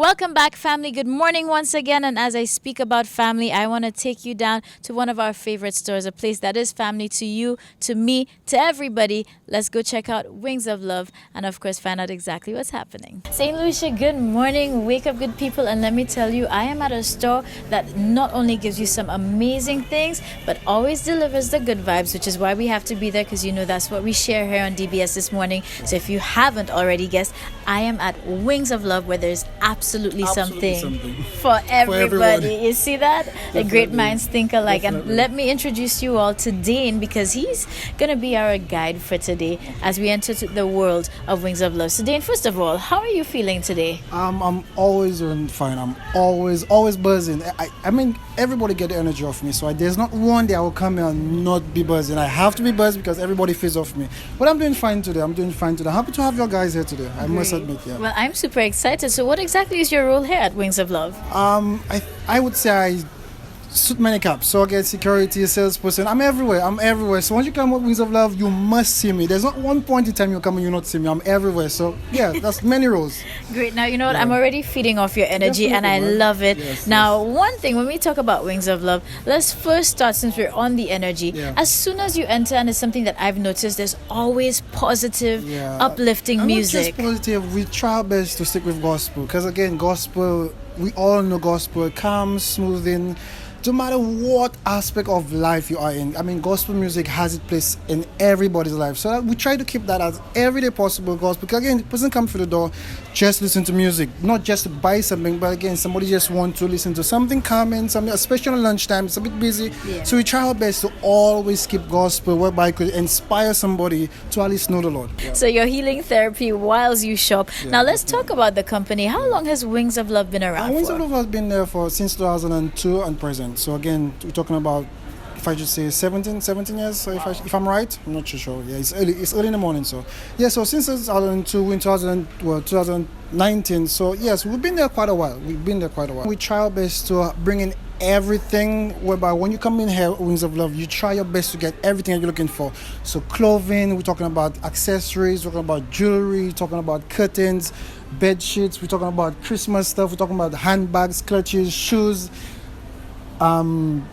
Welcome back, family. Good morning once again. And as I speak about family, I want to take you down to one of our favorite stores, a place that is family to you, to me, to everybody. Let's go check out Wings of Love and, of course, find out exactly what's happening. St. Lucia, good morning. Wake up, good people. And let me tell you, I am at a store that not only gives you some amazing things, but always delivers the good vibes, which is why we have to be there, because you know that's what we share here on DBS this morning. So if you haven't already guessed, I am at Wings of Love, where there's absolutely something for everybody. You see that? The great minds think alike. Definitely. And let me introduce you all to Dane, because he's going to be our guide for today as we enter the world of Wings of Love. So Dane, first of all, how are you feeling today? I'm always doing fine. I'm always buzzing. I mean, everybody get the energy off me. So there's not one day I will come here and not be buzzing. I have to be buzzed because everybody feeds off me. But I'm doing fine today. I'm happy to have your guys here today. I must admit, yeah. Well, I'm super excited. So what exactly is your role here at Wings of Love? I would say I suit many caps. So again, security, salesperson, I'm everywhere. So once you come with Wings of Love, you must see me. There's not one point in time you come and you not see me. I'm everywhere. So yeah, that's many roles. Great. Now, you know what? Yeah. I'm already feeding off your energy, and I love it. Yes, now, one thing, when we talk about Wings of Love, let's first start, since we're on the energy. Yeah. As soon as you enter, and it's something that I've noticed, there's always positive, uplifting music. Not just positive. We try our best to stick with gospel, because again, gospel, we all know gospel, calm, smoothing. No matter what aspect of life you are in, I mean, gospel music has its place in everybody's life. So we try to keep that as everyday possible gospel. Because again, the person comes through the door, just listen to music, not just to buy something, but again, somebody just want to listen to something calming, something, especially on lunchtime. It's a bit busy. Yeah. So we try our best to always keep gospel, whereby it could inspire somebody to at least know the Lord. Yeah. So your healing therapy whilst you shop. Yeah. Now let's talk about the company. How long has Wings of Love been around? Wings of Love has been there since 2002 and present. So again, we're talking about, if I should say 17 years. So if I'm right, I'm not too sure. Yeah, it's early in the morning. So yeah, so since 2002 in 2019. So yes, we've been there quite a while. We try our best to bring in everything, whereby when you come in here Wings of Love, you try your best to get everything that you're looking for. So clothing, we're talking about accessories, we're talking about jewelry, we're talking about curtains, bed sheets, we're talking about Christmas stuff, we're talking about handbags, clutches, shoes,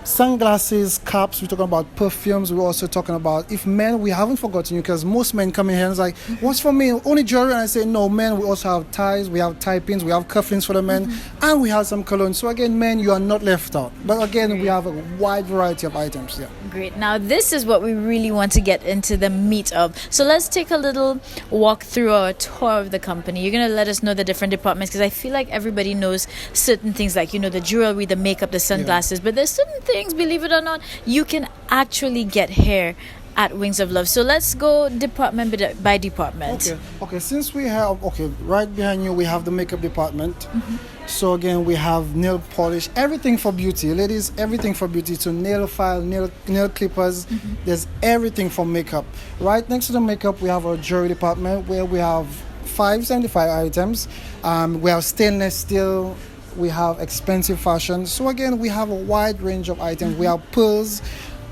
sunglasses, caps, we're talking about perfumes, we're also talking about, if men, we haven't forgotten you, because most men come in here and it's like, what's for me? Only jewelry? And I say, no, men, we also have ties, we have tie pins, we have cufflinks for the men, and we have some cologne. So again, men, you are not left out. But again, we have a wide variety of items. Yeah. Great. Now, this is what we really want to get into the meat of. So let's take a little walk through our tour of the company. You're going to let us know the different departments, because I feel like everybody knows certain things, like, you know, the jewelry, the makeup, the sunglasses. Yeah. But there's certain things, believe it or not, you can actually get here at Wings of Love. So let's go department by department. Okay. Since we have, right behind you, we have the makeup department. Mm-hmm. So again, we have nail polish, everything for beauty. Ladies, everything for beauty. So nail file, nail clippers. Mm-hmm. There's everything for makeup. Right next to the makeup, we have our jewelry department, where we have 575 items. We have stainless steel. We have expensive fashion. So again, we have a wide range of items. Mm-hmm. We have pearls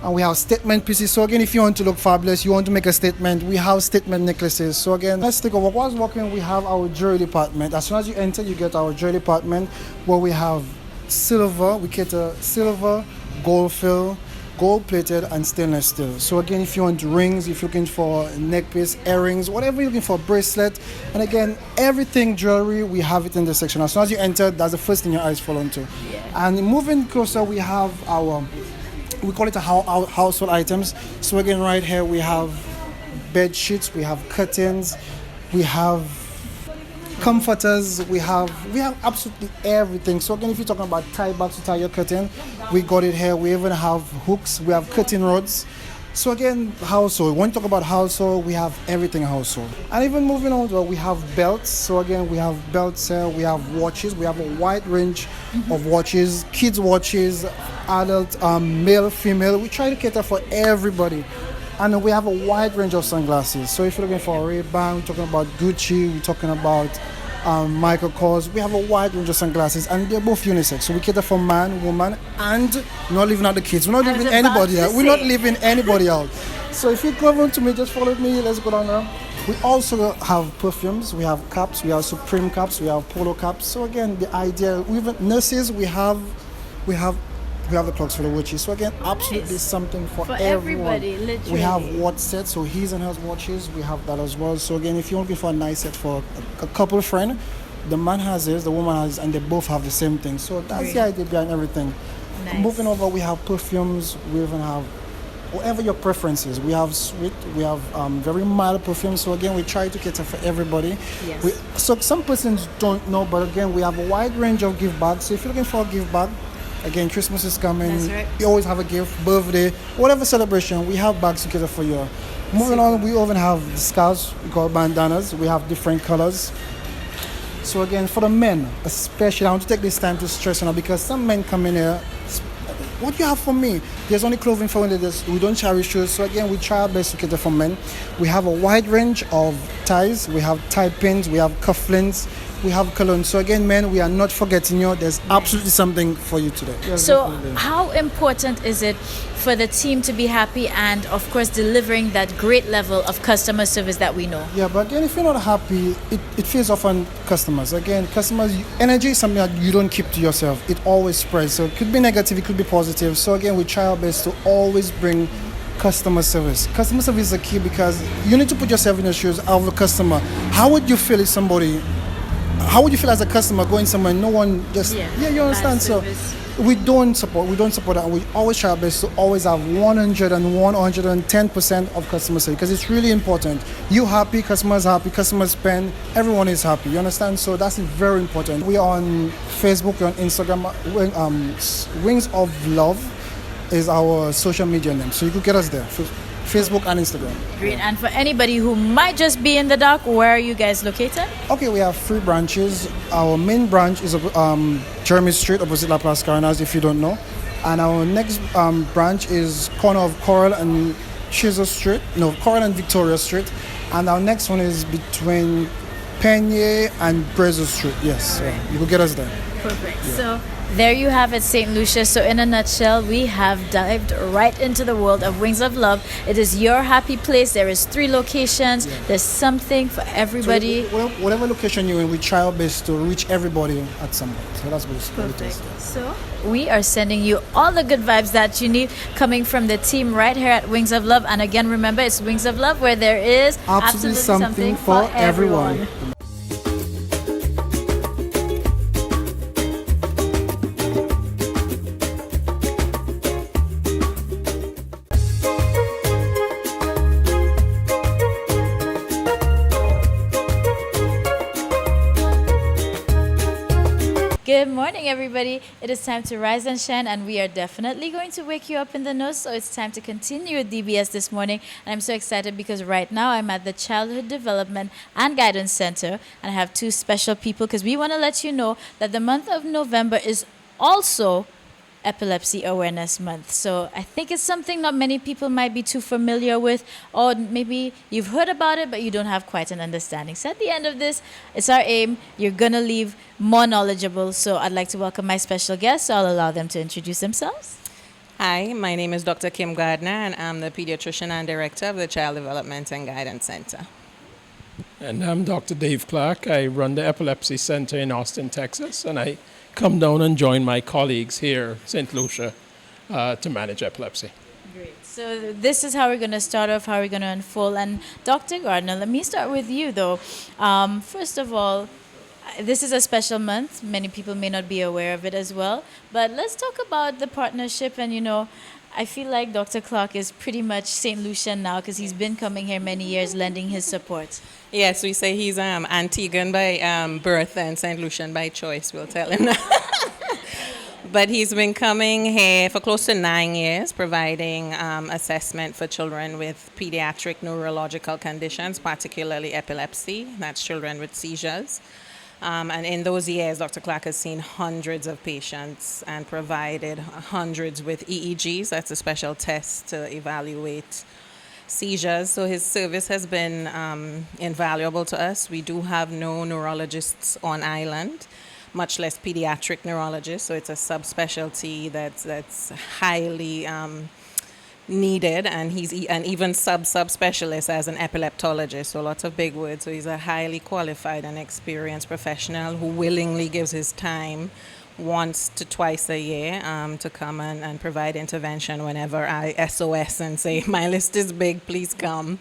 and we have statement pieces. So again, if you want to look fabulous, you want to make a statement, we have statement necklaces. So again, let's take over. Whilst walking, we have our jewelry department. As soon as you enter, you get our jewelry department, where we have silver. We cater silver, gold fill, gold-plated, and stainless steel. So again, if you want rings, if you're looking for neck piece, earrings, whatever you're looking for, bracelet, and again, everything jewelry, we have it in the section. As soon as you enter, that's the first thing your eyes fall onto. Yeah. And moving closer, we have we call it our household items. So again, right here, we have bed sheets, we have curtains, we have comforters, we have absolutely everything. So again, if you're talking about tie bags to tie your curtain, we got it here. We even have hooks, we have curtain rods. So again, household, when you talk about household, we have everything household. And even moving on, we have belts. So again, we have belts here, we have watches, we have a wide range of watches, kids watches, adult, male, female. We try to cater for everybody. And we have a wide range of sunglasses. So if you're looking for a Ray-Ban, we're talking about Gucci, we're talking about Michael Kors. We have a wide range of sunglasses, and they're both unisex. So we cater for man, woman, and not leaving out the kids. We're not leaving anybody out. We're not leaving anybody out. So if you come on to me, just follow me. Let's go down now. We also have perfumes, we have caps, we have Supreme caps, we have Polo caps. So again, the idea, even nurses, we have we have the clocks for the witches. So again, absolutely Nice. something for, For everyone. everybody, literally. We have watch sets, so his and hers watches. We have that as well. So again, if you're looking for a nice set for a couple friend, the man has his, the woman has, and they both have the same thing. So that's Great. the idea behind everything. Nice. Moving over, we have perfumes. We even have whatever your preference is. We have sweet, we have very mild perfumes. So again, we try to cater for everybody. Yes. So some persons don't know, but again, we have a wide range of gift bags. So if you're looking for a gift bag, again, Christmas is coming. That's right. You always have a gift, birthday, whatever celebration. We have bags to cater for you. Moving on, we even have scarves, we call bandanas. We have different colors. So again, for the men, especially, I want to take this time to stress on it because some men come in here. What do you have for me? There's only clothing for women. We don't carry shoes. So again, we try our best to cater for men. We have a wide range of ties. We have tie pins. We have cufflinks. We have cologne. So again, men, we are not forgetting you. There's absolutely something for you today. Yes, So, definitely. how important is it for the team to be happy and, of course, delivering that great level of customer service that we know? Yeah, but again, if you're not happy, it feels off on customers. Again, customers, energy is something that you don't keep to yourself. It always spreads. So it could be negative, it could be positive. So again, we try our best to always bring customer service. Customer service is the key because you need to put yourself in the shoes of the customer. How would you feel if somebody, how would you feel as a customer going somewhere, no one just, yeah you understand? bad So service. we don't support that, and we always try our best to always have 110% of customer service because it's really important. You happy, customers spend, everyone is happy. You understand? So that's very important. We are on Facebook, we're on Instagram. Wings of Love is our social media name, so you could get us there. Facebook and Instagram. Great. And for anybody who might just be in the dark, where are you guys located? Okay, we have 3 branches. Our main branch is Jeremy Street, opposite La Place Caranas, if you don't know. And our next branch is corner of Coral and Coral and Victoria Street. And our next one is between Penier and Brezo Street. Yes, so you will get us there. Perfect. So there you have it, St. Lucia. So in a nutshell, we have dived right into the world of Wings of Love. It is your happy place. There is 3 locations. There's something for everybody. So whatever location you're in, we try our best to reach everybody at some point. So that's what it is. So we are sending you all the good vibes that you need coming from the team right here at Wings of Love. And again, remember, it's Wings of Love where there is Absolutely something for everyone. Good morning, everybody. It is time to rise and shine, and we are definitely going to wake you up in the nose. So it's time to continue with DBS this morning. And I'm so excited because right now I'm at the Childhood Development and Guidance Center, and I have 2 special people because we want to let you know that the month of November is also Epilepsy Awareness Month. So I think it's something not many people might be too familiar with, or maybe you've heard about it, but you don't have quite an understanding. So at the end of this, it's our aim. You're going to leave more knowledgeable. So I'd like to welcome my special guests. So I'll allow them to introduce themselves. Hi, my name is Dr. Kim Gardner, and I'm the pediatrician and director of the Child Development and Guidance Center. And I'm Dr. Dave Clark. I run the Epilepsy Center in Austin, Texas, and I come down and join my colleagues here, St. Lucia, to manage epilepsy. Great. So this is how we're going to start off, how we're going to unfold. And Dr. Gardner, let me start with you, though. First of all, this is a special month. Many people may not be aware of it as well. But let's talk about the partnership. And, I feel like Dr. Clark is pretty much St. Lucian now because he's been coming here many years, lending his support. Yes, we say he's Antiguan by birth and St. Lucian by choice, we'll tell him that. But he's been coming here for close to 9 years, providing assessment for children with pediatric neurological conditions, particularly epilepsy. That's children with seizures. And in those years, Dr. Clark has seen hundreds of patients and provided hundreds with EEGs. That's a special test to evaluate seizures. So his service has been invaluable to us. We do have no neurologists on island, much less pediatric neurologists. So it's a subspecialty that's highly needed, and he's an even subspecialist as an epileptologist, so lots of big words. So he's a highly qualified and experienced professional who willingly gives his time once to twice a year to come and provide intervention whenever I SOS and say, my list is big, please come.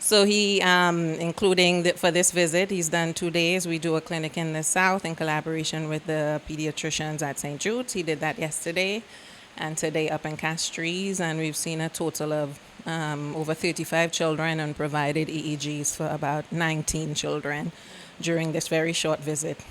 So he, including for this visit, he's done 2 days. We do a clinic in the South in collaboration with the pediatricians at St. Jude's. He did that yesterday and today up in Castries, and we've seen a total of over 35 children and provided EEGs for about 19 children during this very short visit.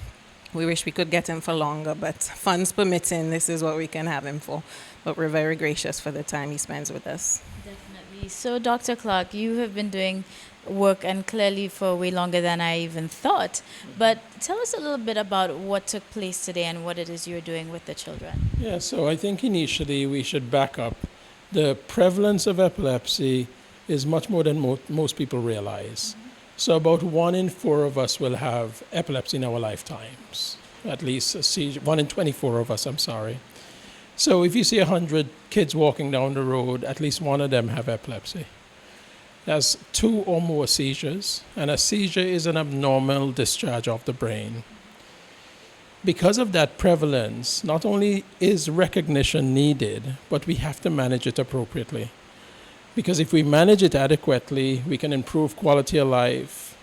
We wish we could get him for longer, but funds permitting, this is what we can have him for. But we're very gracious for the time he spends with us. Definitely. So, Dr. Clark, you have been doing work and clearly for way longer than I even thought. But tell us a little bit about what took place today and what it is you're doing with the children. Yeah, so I think initially we should back up. The prevalence of epilepsy is much more than most people realize. So about 1 in 4 of us will have epilepsy in our lifetimes. At least a seizure, 1 in 24 of us, I'm sorry. So if you see 100 kids walking down the road, at least one of them have epilepsy. There's 2 or more seizures, and a seizure is an abnormal discharge of the brain. Because of that prevalence, not only is recognition needed, but we have to manage it appropriately. Because if we manage it adequately, we can improve quality of life,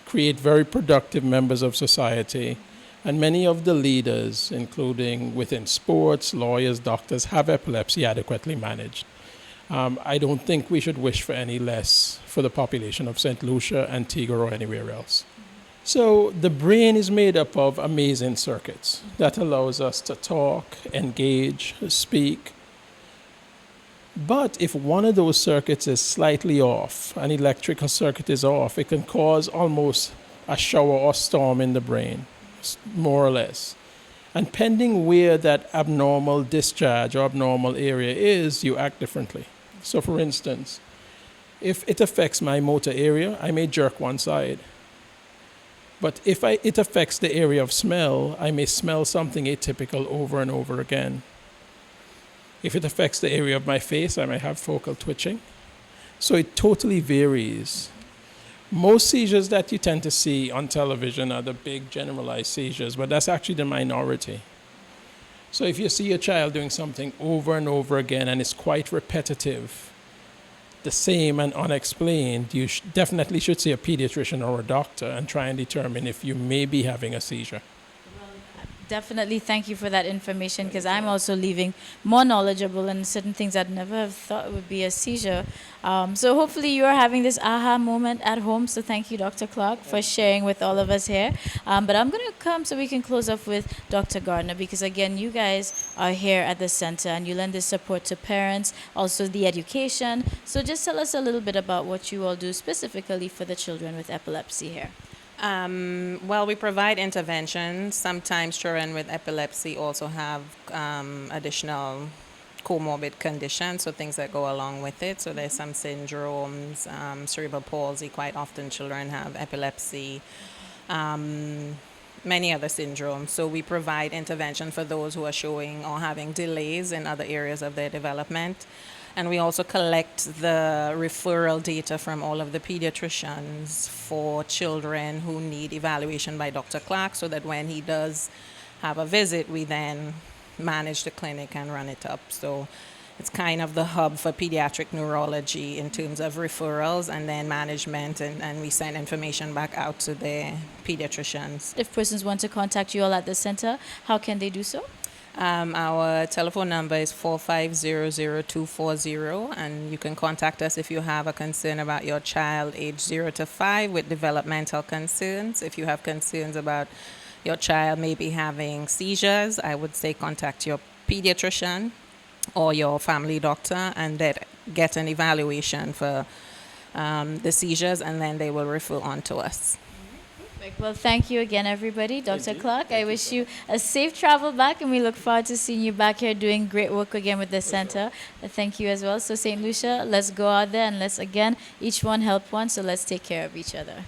create very productive members of society, and many of the leaders, including within sports, lawyers, doctors, have epilepsy adequately managed. I don't think we should wish for any less for the population of St. Lucia, Antigua, or anywhere else. So the brain is made up of amazing circuits that allows us to talk, engage, speak. But if one of those circuits is slightly off, an electrical circuit is off, it can cause almost a shower or storm in the brain, more or less. And pending where that abnormal discharge or abnormal area is, you act differently. So for instance, if it affects my motor area, I may jerk one side. But if it affects the area of smell, I may smell something atypical over and over again. If it affects the area of my face, I may have focal twitching. So it totally varies. Most seizures that you tend to see on television are the big generalized seizures, but that's actually the minority. So if you see a child doing something over and over again and it's quite repetitive, the same and unexplained, you definitely should see a pediatrician or a doctor and try and determine if you may be having a seizure. Definitely thank you for that information, because I'm also leaving more knowledgeable in certain things I'd never have thought would be a seizure. So hopefully you are having this aha moment at home. So thank you, Dr. Clark, for sharing with all of us here. But I'm going to come so we can close off with Dr. Gardner, because again, you guys are here at the center and you lend this support to parents, also the education. So just tell us a little bit about what you all do specifically for the children with epilepsy here. Well, we provide interventions. Sometimes children with epilepsy also have additional comorbid conditions, so things that go along with it. So there's some syndromes, cerebral palsy. Quite often children have epilepsy, many other syndromes. So we provide intervention for those who are showing or having delays in other areas of their development. And we also collect the referral data from all of the pediatricians for children who need evaluation by Dr. Clark, so that when he does have a visit, we then manage the clinic and run it up. So it's kind of the hub for pediatric neurology in terms of referrals and then management, and we send information back out to the pediatricians. If persons want to contact you all at the center, how can they do so? Our telephone number is 4500240, and you can contact us if you have a concern about your child age 0 to 5 with developmental concerns. If you have concerns about your child maybe having seizures, I would say contact your pediatrician or your family doctor and then get an evaluation for the seizures, and then they will refer on to us. Well, thank you again, everybody. Dr. Clark, I wish you a safe travel back, and we look forward to seeing you back here doing great work again with the center. Thank you as well. So, St. Lucia, let's go out there and let's, again, each one help one, so let's take care of each other.